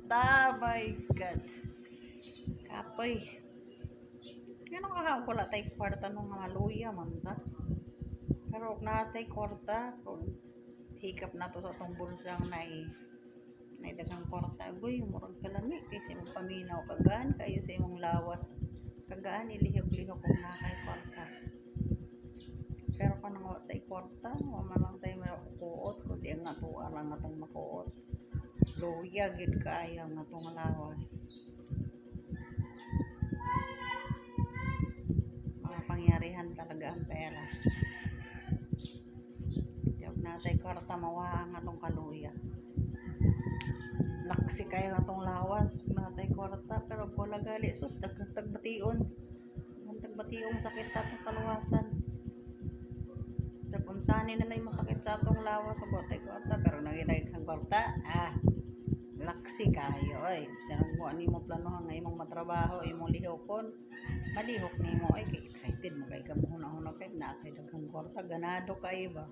kwarta, my God. Kapoy. Ganun ka wala tay kwarta nung mga luya man ta. Pero natay kwarta, kung hikap na to sa itong bulsang na dagang kwarta. Boy, murag kalami. Kasi mong paminaw kagaan kayo sa imong lawas. Kagaan ilihok-lihok kung nakay kwarta. Pero kung nang watay kwarta, wala tayo makukuot. Kundi ang natuwa lang atong makuot. Luya, gid kaayo nga itong lawas. Mga pangyarihan talaga ang pera. Yung natay kwarta, mawaan nga itong kaluya. Laksi kayo nga itong lawas. Natay kwarta, pero wala gali. Sus, tagbation. Ang tagbation sakit sa itong kaluwasan. Kung saan nila yung masakit sa atong lawas sa botay kwarta, pero nagilay kang kwarta, laksi kayo, ay. Sinang mo, ani mo planohan nga imong matrabaho, imong lihokon, malihok ni mo, ay, excited mo kay ka mo hunahunag kay, na kay daghang kwarta, ganado kayo ba?